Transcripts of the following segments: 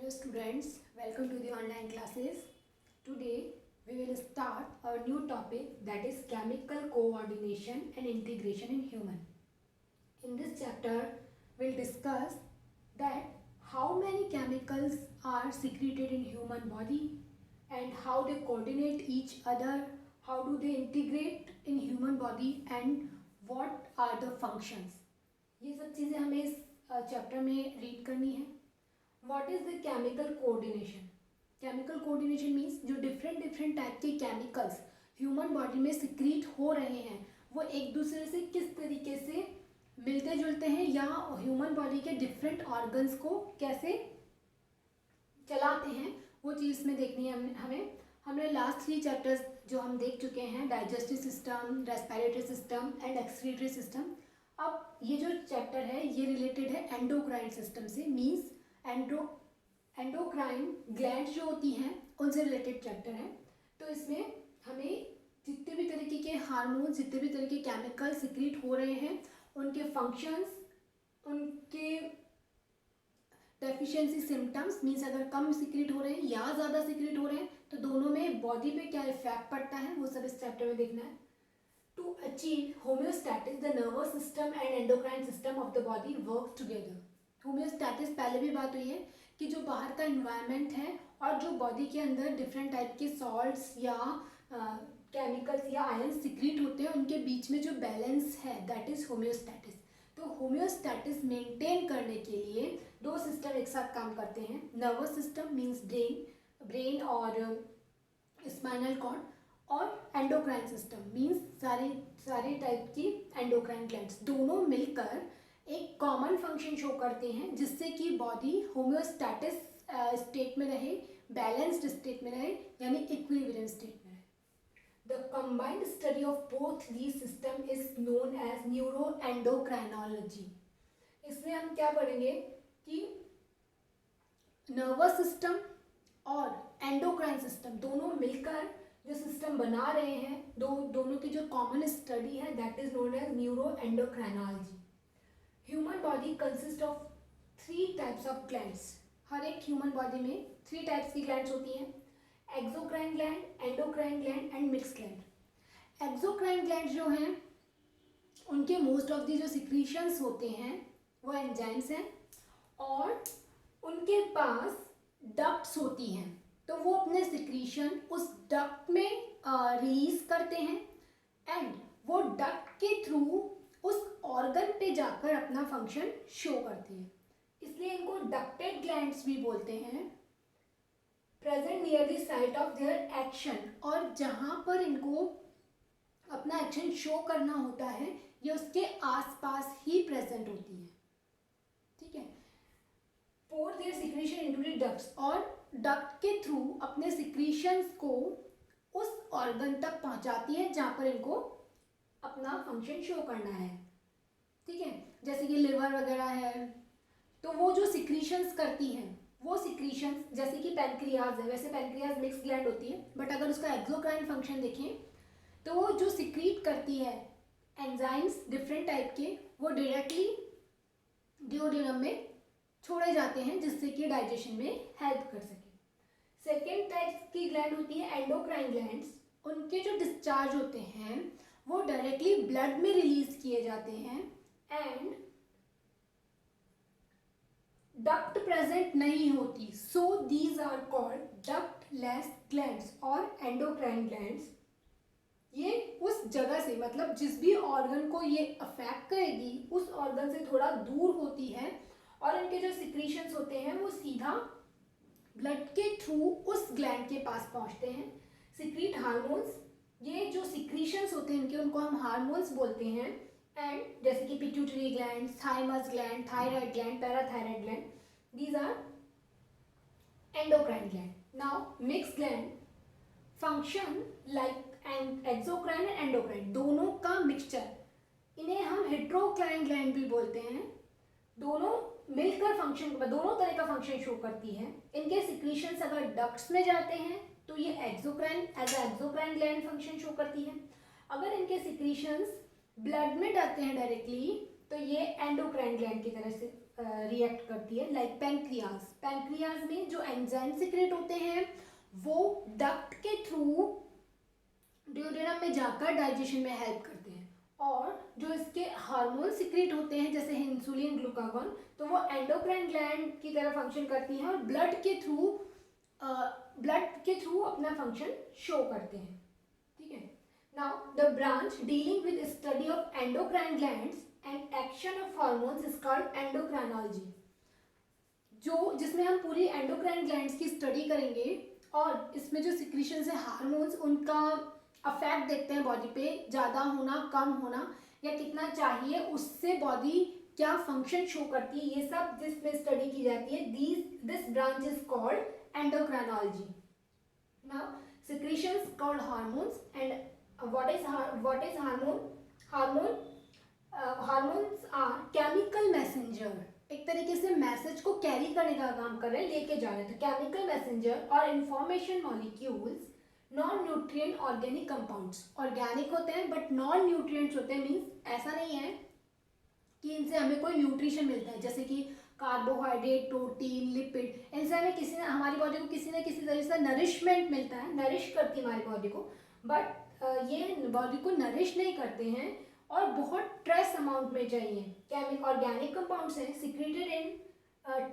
Hello students, welcome to the online classes. Today we will start our new topic, that is chemical coordination and integration in human. In this chapter we'll discuss that how many chemicals are secreted in human body and how they coordinate each other, how do they integrate in human body and what are the functions. ये सब चीज़ें हमें इस chapter में read करनी है. What is the chemical coordination? Chemical coordination means जो different type के chemicals ह्यूमन बॉडी में सिक्रीट हो रहे हैं वो एक दूसरे से किस तरीके से मिलते जुलते हैं या ह्यूमन बॉडी के डिफरेंट ऑर्गन्स को कैसे चलाते हैं, वो चीज़ में देखनी है हमें. हमने लास्ट 3 चैप्टर्स जो हम देख चुके हैं, digestive system, respiratory system and excretory system. अब ये जो चैप्टर है ये रिलेटेड है एंडोक्राइन सिस्टम से, मीन्स एंडोक्राइन ग्लैंड जो होती हैं उनसे रिलेटेड चैप्टर है. तो इसमें हमें जितने भी तरीके के हार्मोन्स, जितने भी तरह के केमिकल सिक्रीट हो रहे हैं, उनके फंक्शंस, उनके डेफिशिएंसी सिम्टम्स, मीन्स अगर कम सिक्रीट हो रहे हैं या ज़्यादा सिक्रीट हो रहे हैं तो दोनों में बॉडी पे क्या इफेक्ट पड़ता है, वो सब इस चैप्टर में देखना है. To achieve homeostasis the nervous system and endocrine system of the body work together. Homeostasis पहले भी बात हुई है कि जो बाहर का इन्वायरमेंट है और जो बॉडी के अंदर डिफरेंट टाइप के सॉल्ट्स या केमिकल्स या आयंस सिक्रीट होते हैं, उनके बीच में जो बैलेंस है दैट इज़ होम्योस्टैटिस. तो होम्योस्टैटिस मेंटेन करने के लिए 2 सिस्टम एक साथ काम करते हैं. नर्वस सिस्टम मीन्स ब्रेन और स्पाइनल कॉर्ड, और एंडोक्राइन सिस्टम मीन्स सारे टाइप की एंडोक्राइन ग्लैंड्स, दोनों मिलकर एक कॉमन फंक्शन शो करते हैं जिससे कि बॉडी होम्योस्टैटिस स्टेट में रहे, बैलेंस्ड स्टेट में रहे, यानी इक्विलिब्रियम स्टेट में रहे. The combined study of both these system is known as neuro endocrinology. इसमें हम क्या पढ़ेंगे कि नर्वस सिस्टम और एंडोक्राइन सिस्टम दोनों मिलकर जो सिस्टम बना रहे हैं, दोनों की जो कॉमन स्टडी है that is known as neuro endocrinology. Human body consist of 3 types of glands. हर एक ह्यूमन बॉडी में 3 टाइप्स की ग्लैंड्स होती हैं, exocrine gland, endocrine gland and mix gland. Exocrine gland जो हैं उनके मोस्ट ऑफ दी जो सिक्रीशंस होते हैं वो एंजाइम्स हैं और उनके पास डक्ट्स होती हैं, तो वो अपने सिक्रीशन उस डक्ट में रिलीज करते हैं एंड वो डक्ट के थ्रू उस ऑर्गन पे जाकर अपना फंक्शन शो करती है, इसलिए इनको डक्टेड ग्लैंड्स भी बोलते हैं. Present near the site of their action, और जहाँ पर इनको अपना एक्शन शो करना होता है ये उसके आसपास ही प्रेजेंट होती है. ठीक है. Pour their secretion into the ducts, और डक्ट के थ्रू अपने सिक्रीशंस को उस ऑर्गन तक पहुँचाती है जहाँ पर इनको अपना फंक्शन शो करना है. ठीक है. जैसे कि लिवर वगैरह है, तो वो जो सिक्रीशंस करती हैं, वो सिक्रीशंस जैसे कि पैनक्रियाज है, वैसे पैनक्रियाज मिक्स ग्लैंड होती है, बट अगर उसका एक्सोक्राइन फंक्शन देखें तो वो जो सिक्रीट करती है एंजाइम्स डिफरेंट टाइप के, वो डायरेक्टली डिओडेनम में छोड़े जाते हैं जिससे कि डाइजेशन में हेल्प कर सके. सेकेंड टाइप की ग्लैंड होती है एंडोक्राइन ग्लैंड्स. उनके जो डिस्चार्ज होते हैं वो डायरेक्टली ब्लड में रिलीज किए जाते हैं एंड डक्ट प्रेजेंट नहीं होती, so these are called ductless glands और एंडोक्राइन ग्लैंड्स. ये उस जगह से, मतलब जिस भी ऑर्गन को ये अफेक्ट करेगी उस ऑर्गन से थोड़ा दूर होती है और इनके जो सिक्रीशंस होते हैं वो सीधा ब्लड के थ्रू उस ग्लैंड के पास पहुंचते हैं. सिक्रीट हार्मोन्स, ये जो सिक्रीशंस होते हैं इनके, उनको हम हार्मोन्स बोलते हैं. एंड जैसे कि pituitary gland, thymus gland, thyroid gland, parathyroid gland, these are endocrine gland. Now mix gland function like exocrine and endocrine, दोनों का मिक्सचर. इन्हें हम हेट्रोक्राइन ग्लैंड भी बोलते हैं. दोनों मिलकर फंक्शन, दोनों तरह का फंक्शन शो करती है. इनके सिक्रीशंस अगर डक्ट्स में जाते हैं तो ये exocrine as exocrine gland function show करती है. अगर इनके सिक्रीशंस ब्लड में जाते हैं डायरेक्टली तो ये एंडोक्राइन ग्लैंड की तरह से रिएक्ट करती है। लाइक पैंक्रियाज में जो एंजाइम सिक्रेट होते हैं वो डक्ट के थ्रू ड्यूडेनम में जाकर डाइजेशन में हेल्प करते हैं, और जो इसके हार्मोन सिक्रेट होते हैं जैसे इंसुलिन, ग्लूकागॉन, तो वो एंडोक्राइन ग्लैंड की तरह फंक्शन करती हैं और ब्लड के थ्रू अपना फंक्शन शो करते हैं। ठीक है। Now the branch dealing with study of endocrine glands and action of hormones is called endocrinology. जो जिसमें हम पूरी एंडोक्राइन ग्लैंड्स की स्टडी करेंगे और इसमें जो सिक्रीशंस है हार्मोन्स, उनका अफेक्ट देखते हैं बॉडी पे, ज़्यादा होना, कम होना या कितना चाहिए, उससे बॉडी क्या फंक्शन शो करती है, ये सब जिसमें स्टडी की जाती है। This branch is called endocrinology. Now secretions called hormones and what is hormone? Hormones are chemical messenger, एक तरीके से मैसेज को कैरी करने का काम कर रहे हैं, लेके जा रहे हैं। तो केमिकल मैसेंजर और information molecules, non nutrient organic compounds, organic होते हैं बट नॉन न्यूट्रिएंट्स होते हैं। मीन्स ऐसा नहीं है कि इनसे हमें कोई न्यूट्रिशन मिलता है, जैसे कि कार्बोहाइड्रेट, प्रोटीन, लिपिड, इनसे हमें हमारी बॉडी को किसी न किसी तरह से नरिशमेंट मिलता है, नरिश करती है हमारी बॉडी को, बट ये बॉडी को नरिश नहीं करते हैं और बहुत ट्रेस अमाउंट में चाहिए। केमिकल ऑर्गेनिक कंपाउंड्स हैं सिक्रेटेड इन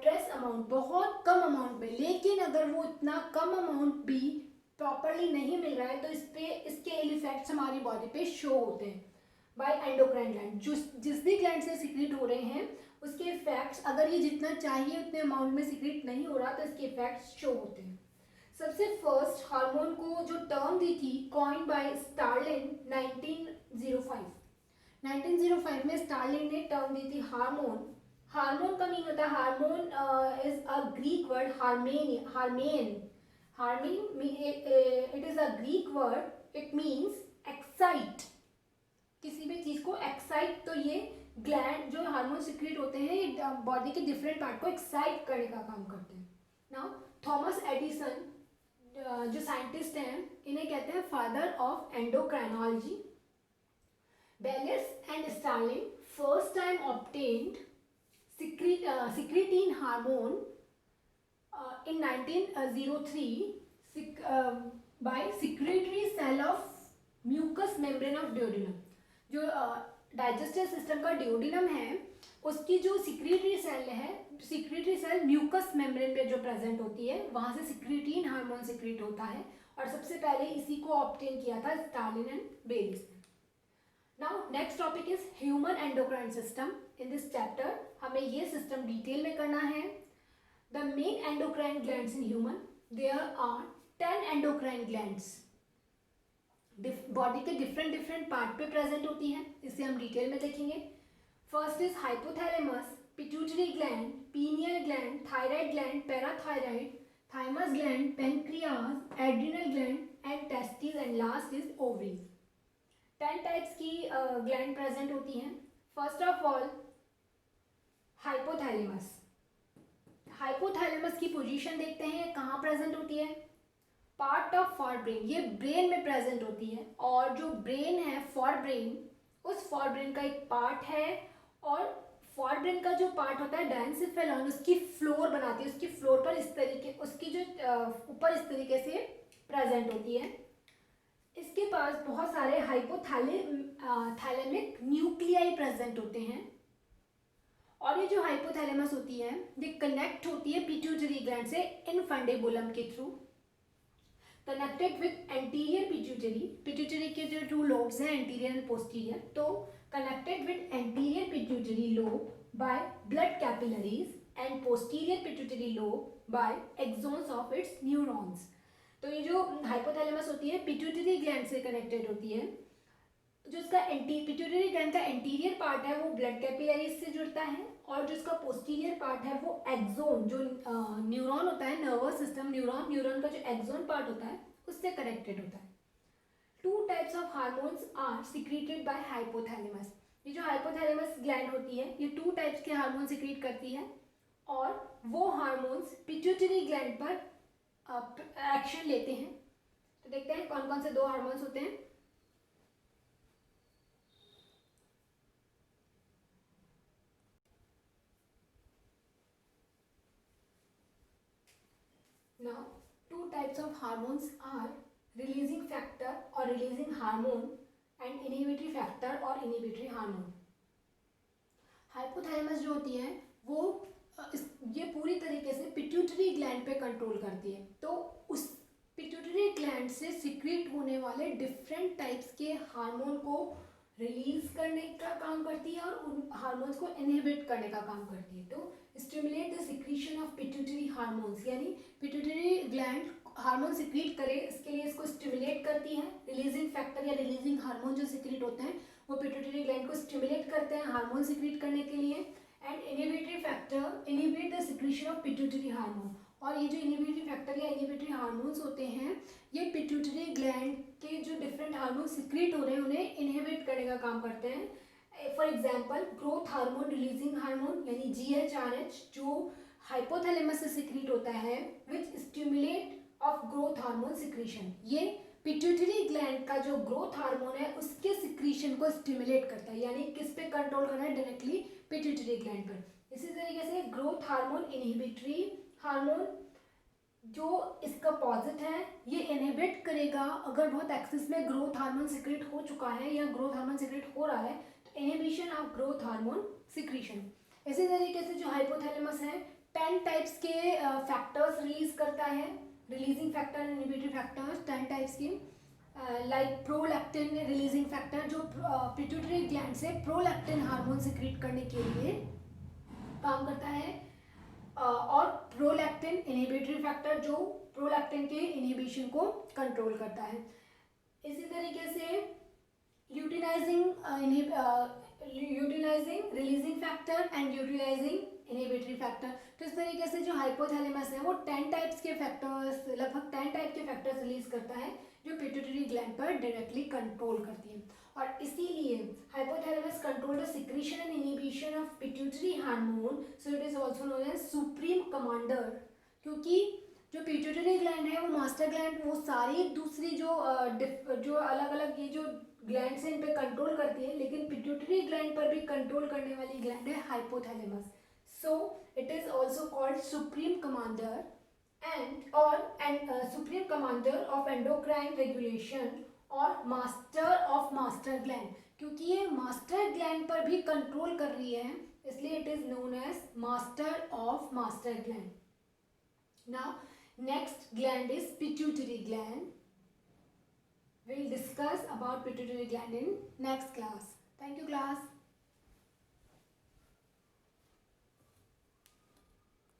ट्रेस अमाउंट, बहुत कम अमाउंट में, लेकिन अगर वो इतना कम अमाउंट भी प्रॉपरली नहीं मिल रहा है तो इसके इफेक्ट्स हमारी बॉडी पे शो होते हैं बाय एंडोक्राइन ग्लैंड। जिस भी ग्लैंड से सिक्रेट हो रहे हैं उसके इफेक्ट्स, अगर ये जितना चाहिए उतने अमाउंट में सिक्रेट नहीं हो रहा तो इसके इफेक्ट्स शो होते हैं। सबसे फर्स्ट हार्मोन को जो टर्म दी थी कॉइन्ड बाय स्टार्लिन 1905 में स्टार्लिन ने टर्म दी थी हार्मोन। हार्मोन का मीनिंग होता है, hormone is a Greek word, hormon, it is a Greek word, it means excite, किसी भी चीज को एक्साइट। तो ये ग्लैंड जो हार्मोन सिक्रेट होते हैं ये बॉडी के डिफरेंट पार्ट को एक्साइट करने का काम करते हैं। नाउ थॉमस एडिसन जो साइंटिस्ट हैं, इन्हें कहते हैं father of endocrinology. Bayliss and Starling first time obtained secretin hormone in 1903 by secretory cell of mucous membrane of duodenum। जो डाइजेस्टिव सिस्टम का ड्यूडिनम है उसकी जो सिक्रेटरी सेल म्यूकस मेम्ब्रेन पे जो प्रेजेंट होती है, वहाँ से सिक्रेटिन हार्मोन सिक्रेट होता है और सबसे पहले इसी को ऑब्टेन किया था स्टार्लिन एंड बेलिस ने। Now next topic is human endocrine system. In this chapter हमें ये सिस्टम डिटेल में करना है। The main endocrine glands in human, there are 10 endocrine glands. Body के डिफरेंट पार्ट पे प्रेजेंट होती हैं, इसे हम डिटेल में देखेंगे। First is hypothalamus, pituitary gland, pineal gland, thyroid gland, parathyroid, thymus gland, pancreas, adrenal gland and testis and last is ovaries. 10 types की gland present होती हैं। First of all hypothalamus. Hypothalamus की पोजीशन देखते हैं, कहाँ present होती है? Part of for brain, ये ब्रेन में प्रेजेंट होती है और जो ब्रेन है फॉर ब्रेन, उस फॉर ब्रेन का एक पार्ट है और फॉर ब्रेन का जो पार्ट होता है डायंसिफेलॉन, उसकी फ्लोर बनाती है, उसकी फ्लोर पर इस तरीके, उसकी जो ऊपर इस तरीके से प्रेजेंट होती है। इसके पास बहुत सारे हाइपोथैलेमिक न्यूक्लियाई प्रेजेंट होते हैं और ये जो हाइपोथैलेमस होती है ये कनेक्ट होती है पिट्यूटरी ग्लैंड से इनफंडेबुलम के through, connected with anterior pituitary के जो 2 लोब्स हैं एंटीरियर एंड पोस्टीरियर, तो connected with anterior pituitary lobe by blood capillaries and posterior pituitary lobe by axons of its neurons. तो ये जो हाइपोथैलेमस होती है पिट्यूटरी ग्लैंड से कनेक्टेड होती है। जो इसका पिट्यूटरी ग्लैंड का एंटीरियर पार्ट है वो ब्लड कैपिलरीज से जुड़ता है और जो इसका पोस्टीरियर पार्ट है वो एक्सोन, जो न्यूरॉन होता है, नर्वस सिस्टम न्यूरॉन का जो एक्सोन पार्ट होता है उससे कनेक्टेड होता है। 2 types of hormones are secreted by hypothalamus. ये जो हाइपोथैलेमस ग्लैंड होती है ये 2 टाइप्स के हार्मोन सिक्रेट करती है और वो हार्मोन्स पिट्यूटरी ग्लैंड पर एक्शन लेते हैं। तो देखते हैं कौन कौन से 2 हार्मोन्स होते हैं। Now, two types of hormones are releasing factor or releasing hormone and inhibitory factor or inhibitory hormone. Hypothalamus जो होती है वो ये पूरी तरीके से पिट्यूटरी ग्लैंड पे कंट्रोल करती है. तो उस पिट्यूटरी ग्लैंड से सिक्रीट होने वाले डिफरेंट टाइप्स के हार्मोन को रिलीज करने का काम करती है और उन हार्मोन्स को इनहिबिट करने का काम करती है. तो stimulate the secretion of pituitary hormones, यानी पिट्यूटरी ग्लैंड हार्मोन सिक्रीट करे इसके लिए इसको स्टिमुलेट करती है. रिलीजिंग फैक्टर या रिलीजिंग हार्मोन जो सिक्रीट होते हैं वो पिट्यूटरी ग्लैंड को स्टिमुलेट करते हैं हार्मोन सिक्रीट करने के लिए. And inhibitory factor inhibit the secretion of pituitary hormone. और ये जो इनहिबिटरी फैक्टर या इनहिबिटरी हार्मोन्स होते हैं ये पिट्यूटरी ग्लैंड के जो डिफरेंट हार्मोन सिक्रीट हो रहे हैं उन्हें इनहिबिट करने का काम करते हैं. For example growth hormone releasing hormone यानी GHRH जो हाइपोथैलेमस से सिक्रीट होता है which stimulate of growth hormone secretion. ये पिट्यूटरी ग्लैंड का जो ग्रोथ हार्मोन है उसके सिक्रीशन को स्टिमुलेट करता है, यानी किस पे कंट्रोल कर रहा है, डायरेक्टली पिट्यूटरी ग्लैंड पर. इसी तरीके से ग्रोथ हार्मोन इनहिबिटरी हार्मोन जो इसका अपोजिट है ये इनहिबिट करेगा अगर बहुत एक्सेस में ग्रोथ हार्मोन सिक्रेट हो चुका है या ग्रोथ हार्मोन सिक्रेट हो रहा है तो inhibition of growth hormone secretion. इसी तरीके से जो हाइपोथैलेमस है 10 टाइप्स के फैक्टर्स रिलीज करता है, releasing factor and inhibitory factors 10 types के. लाइक प्रोलैक्टिन रिलीजिंग फैक्टर जो पिट्यूटरी ग्लैंड से प्रोलैक्टिन हार्मोन सिक्रीट करने के लिए काम करता है. और प्रोलैक्टिन इनहिबिटरी फैक्टर जो प्रोलैक्टिन के इनहिबिशन को कंट्रोल करता है. इसी तरीके से utilizing releasing factor and utilizing inhibitory factor. तो इस तरीके से जो हाइपोथैलेमस है वो 10 टाइप्स के फैक्टर्स लगभग 10 टाइप के फैक्टर्स रिलीज करता है जो पिट्यूटरी ग्लैंड पर डायरेक्टली कंट्रोल करती है. और इसीलिए hypothalamus control the secretion and inhibition of pituitary hormone, so it is also known as supreme commander. क्योंकि जो पिट्यूटरी ग्लैंड है वो मास्टर ग्लैंड वो सारी दूसरी जो अलग अलग ये जो ग्लैंड से इन पे कंट्रोल करती है, लेकिन पिट्यूटरी ग्लैंड पर भी कंट्रोल करने वाली ग्लैंड है hypothalamus. So it is also called supreme commander and supreme commander of endocrine regulation और मास्टर ऑफ मास्टर ग्लैंड. क्योंकि ये मास्टर ग्लैंड पर भी कंट्रोल कर रही है इसलिए it is known as master of master gland. Now next gland is pituitary gland. We'll discuss about pituitary gland in next class. Thank you class.